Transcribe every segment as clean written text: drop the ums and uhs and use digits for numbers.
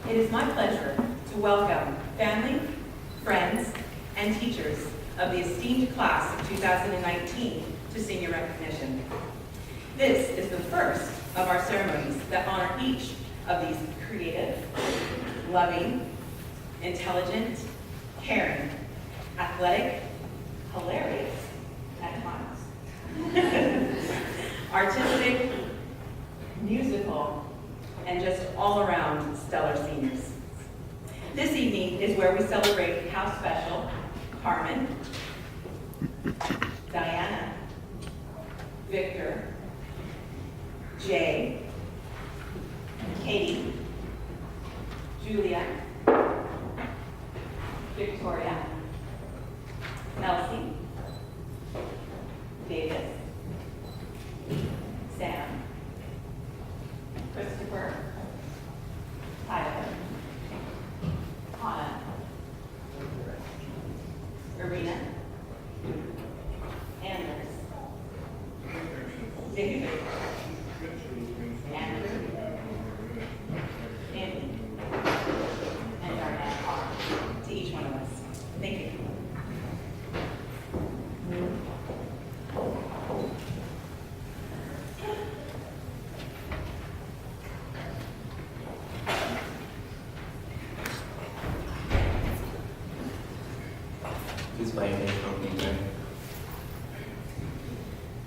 It is my pleasure to welcome family, friends, and teachers of the esteemed class of 2019 to senior recognition. This is the first of our ceremonies that honor each of these creative, loving, intelligent, caring, athletic, hilarious at times, artistic, musical, and just all-around stellar seniors. This evening is where we celebrate how special Carmen, Diana, Victor, Jay, Katie, Julia, Victoria, Elsie, Davis, Sam, Christopher, Tyler, Hannah, Irina, Anders, David, Andrew, Andy, and Darnell are to each one of us. Thank you. Please bow your head for me, prayer.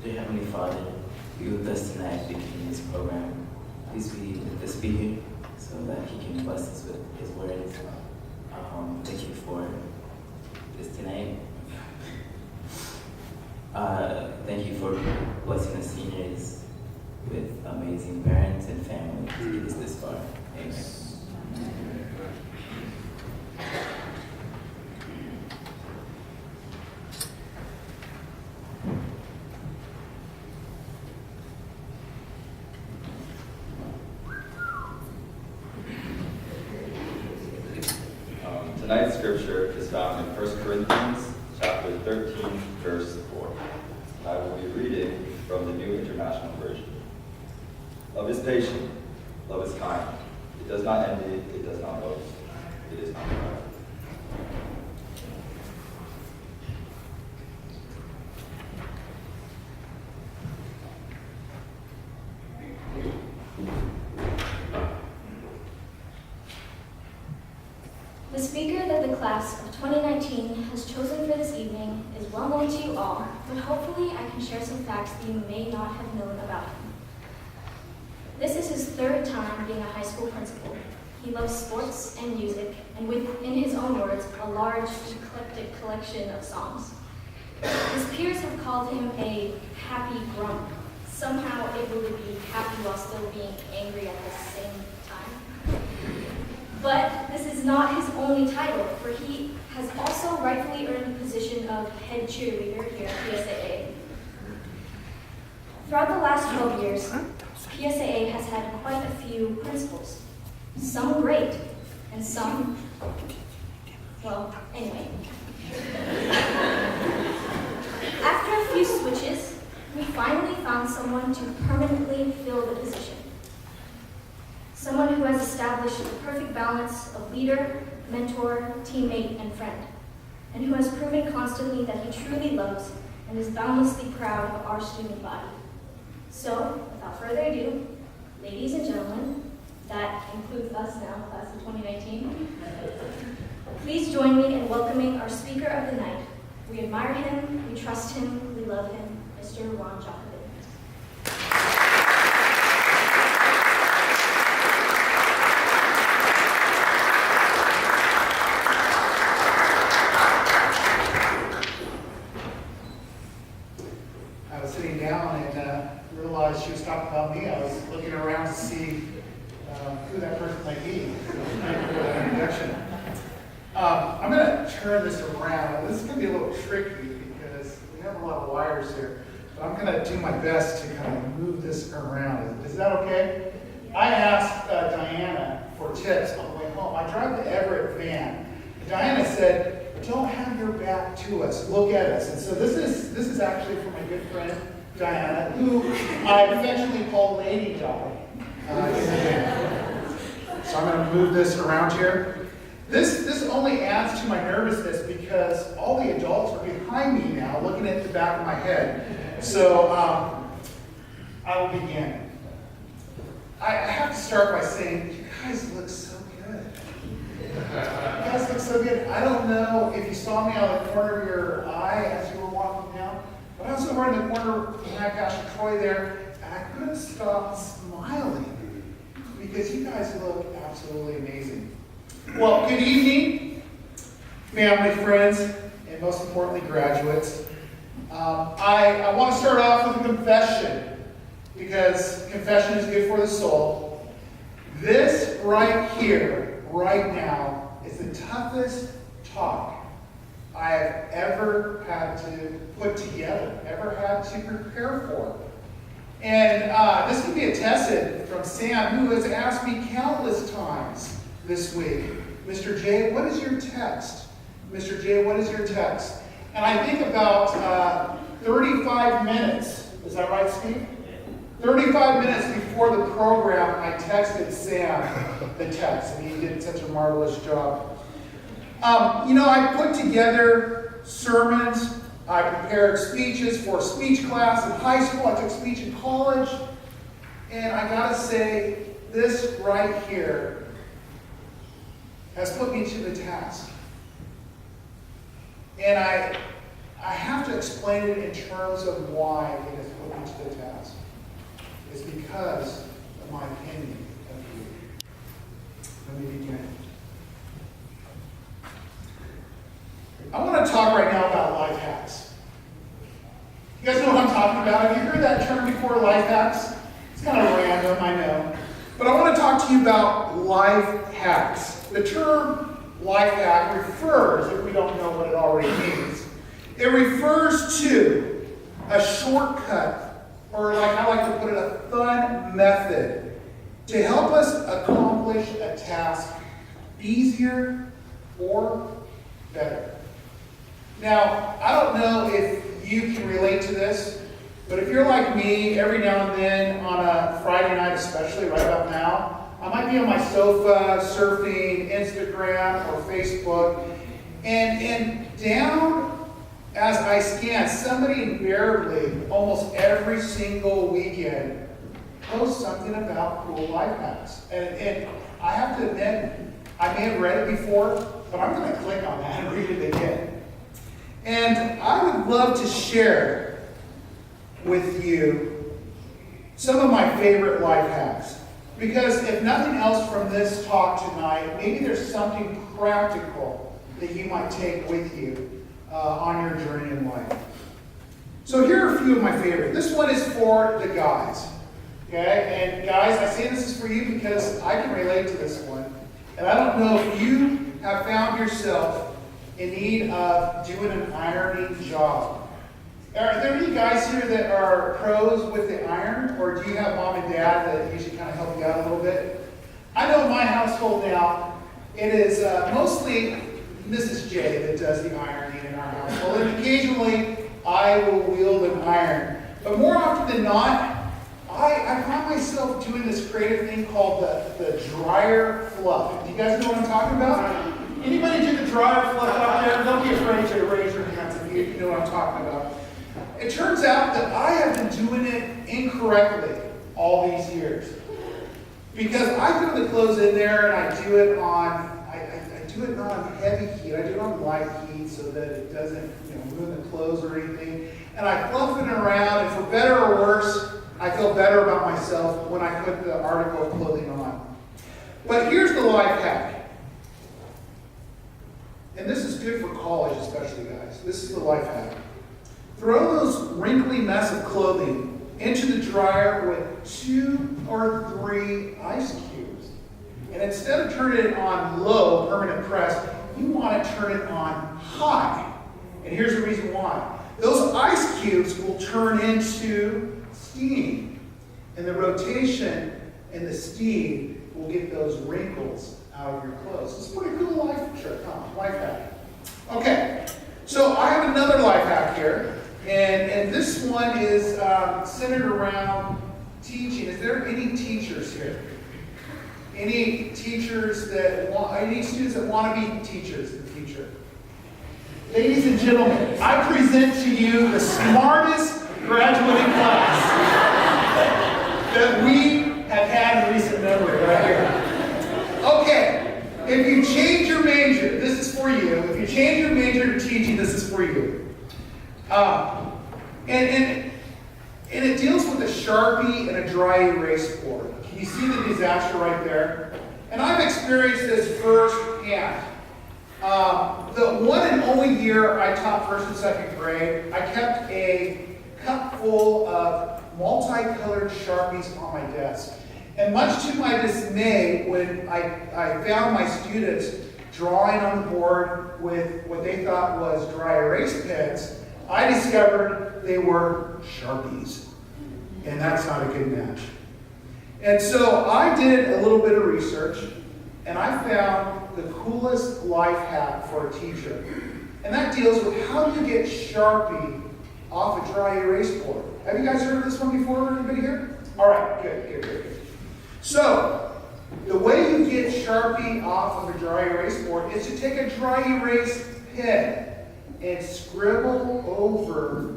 Dear Heavenly Father, be with us tonight as we begin this program. Please be with the speaker so that he can bless us with his words. Thank you for this tonight. Thank you for blessing the seniors with amazing parents and family to get us this far. Amen. Tonight's scripture is found in 1 Corinthians chapter 13, verse 4. I will be reading from the New International Version. Love is patient, love is kind. It does not envy, it does not boast, it is not proud. The speaker that the class of 2019 has chosen for this evening is well known to you all, but hopefully I can share some facts that you may not have known about him. This is his third time being a high school principal. He loves sports and music, and with, in his own words, a large, eclectic collection of songs. His peers have called him a happy grump, somehow able to be happy while still being angry at the same time. But this is not his only title, for he has also rightfully earned the position of head cheerleader here at PSAA. Throughout the last 12 years, PSAA has had quite a few principals. Some great, and some, well, anyway. After a few switches, we finally found someone to permanently fill the position. Someone who has established the perfect balance of leader, mentor, teammate, and friend, and who has proven constantly that he truly loves and is boundlessly proud of our student body. So, without further ado, ladies and gentlemen, that includes us now, class of 2019, please join me in welcoming our speaker of the night. We admire him, we trust him, we love him, Mr. Ron Jacobin. I was sitting down and realized she was talking about me. I was looking around to see who that person might be. Thank you for that introduction. I'm going to turn this around. This is going to be a little tricky because we have a lot of wires here. But I'm going to do my best to kind of move this around. Is that okay? I asked Diana for tips on the way home. I drive the Everett van. Diana said, don't have your back to us, look at us. And so this is actually for my good friend, Diana, who I affectionately call Lady Di. so I'm going to move this around here. This only adds to my nervousness because all the adults are behind me now, looking at the back of my head. So I will begin. I have to start by saying, you guys look so good. You guys look so good. I don't know if you saw me out of the corner of your eye as you were walking down, but I was over in the corner behind Pastor Troy there, and I couldn't stop smiling because you guys look absolutely amazing. Well, good evening, family, friends, and most importantly, graduates. I want to start off with a confession, because confession is good for the soul. This right here, right now, is the toughest talk I have ever had to put together, ever had to prepare for. And this can be attested from Sam, who has asked me countless times this week, Mr. J, what is your text? Mr. J, what is your text? And I think about 35 minutes, is that right, Steve? 35 minutes before the program, I texted Sam the text, and he did such a marvelous job. I put together sermons. I prepared speeches for speech class in high school. I took speech in college. And I gotta say, this right here has put me to the task. And I have to explain it in terms of why it has put me to the task. It's because of my opinion of you. Let me begin. I want to talk right now about life hacks. You guys know what I'm talking about? Have you heard that term before, life hacks? It's kind of random, I know. But I want to talk to you about life hacks. The term life hack refers, if we don't know what it already means, it refers to a shortcut, or like I like to put it, a fun method to help us accomplish a task easier or better. Now, I don't know if you can relate to this, but if you're like me, every now and then on a Friday night, especially right about now, I might be on my sofa surfing Instagram or Facebook, and down as I scan, somebody invariably, almost every single weekend, posts something about cool life hacks. And I have to admit, I may have read it before, but I'm going to click on that and read it again. And I would love to share with you some of my favorite life hacks. Because if nothing else from this talk tonight, maybe there's something practical that you might take with you on your journey in life. So here are a few of my favorites. This one is for the guys. Okay? And guys, I say this is for you because I can relate to this one. And I don't know if you have found yourself in need of doing an ironing job. Are there any guys here that are pros with the iron, or do you have mom and dad that usually kind of help you out a little bit? I know in my household now, it is mostly Mrs. J that does the ironing in our household, and occasionally I will wield an iron. But more often than not, I find myself doing this creative thing called the dryer fluff. Do you guys know what I'm talking about? Anybody do the dryer fluff out there? Don't be afraid to raise your hands if you know what I'm talking about. It turns out that I have been doing it incorrectly all these years. Because I throw the clothes in there and I do it on, I do it not on heavy heat, I do it on light heat so that it doesn't ruin the clothes or anything. And I fluff it around, and for better or worse, I feel better about myself when I put the article of clothing on. But here's the life hack. And this is good for college especially, guys. This is the life hack. Throw those wrinkly mess of clothing into the dryer with 2 or 3 ice cubes. And instead of turning it on low, permanent press, you want to turn it on high. And here's the reason why. Those ice cubes will turn into steam. And the rotation and the steam will get those wrinkles out of your clothes. It's a pretty cool life hack. Okay, so I have another life hack here. And this one is centered around teaching. Is there any teachers here? Any teachers that want, any students that want to be teachers in the future? Ladies and gentlemen, I present to you the smartest graduating class that we have had in recent memory right here. Okay, if you change your major, this is for you. If you change your major to teaching, this is for you. And it deals with a Sharpie and a dry erase board. Can you see the disaster right there? And I've experienced this firsthand. The one and only year I taught first and second grade, I kept a cup full of multicolored Sharpies on my desk. And much to my dismay, when I found my students drawing on the board with what they thought was dry erase pens, I discovered they were Sharpies. And that's not a good match. And so I did a little bit of research, and I found the coolest life hack for a teacher. And that deals with how do you get Sharpie off a dry erase board. Have you guys heard of this one before? Anybody here? All right, good. So, the way you get Sharpie off of a dry erase board is to take a dry erase pen and scribble over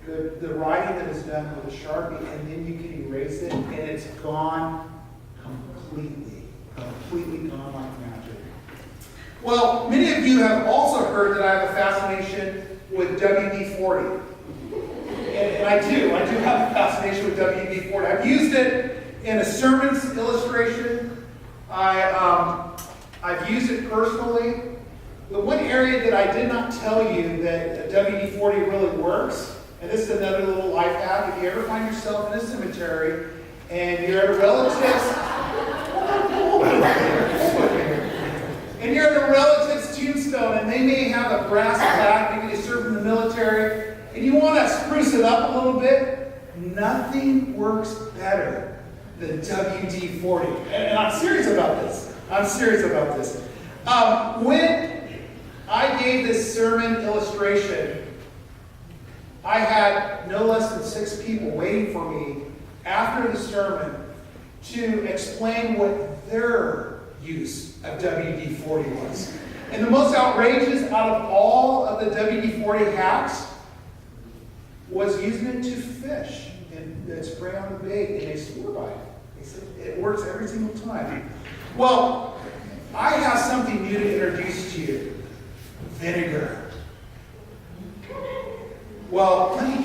the writing that is done with a Sharpie, and then you can erase it, and it's gone completely gone like magic. Well, many of you have also heard that I have a fascination with WD-40. And I do have a fascination with WD-40. I've used it in a sermon's illustration. I've used it personally. The one area that I did not tell you that WD-40 really works, and this is another little life hack, if you ever find yourself in a cemetery and you're at a relative's, and you're at a relative's tombstone and they may have a brass plaque, maybe they served in the military, and you want to spruce it up a little bit, nothing works better than WD-40. And I'm serious about this. When I gave this sermon illustration, I had no less than 6 people waiting for me after the sermon to explain what their use of WD-40 was. And the most outrageous out of all of the WD-40 hacks was using it to fish and spray on the bait, and they swore by it. They said it works every single time. Well, I have something new to introduce to you. Vinegar. Well, let me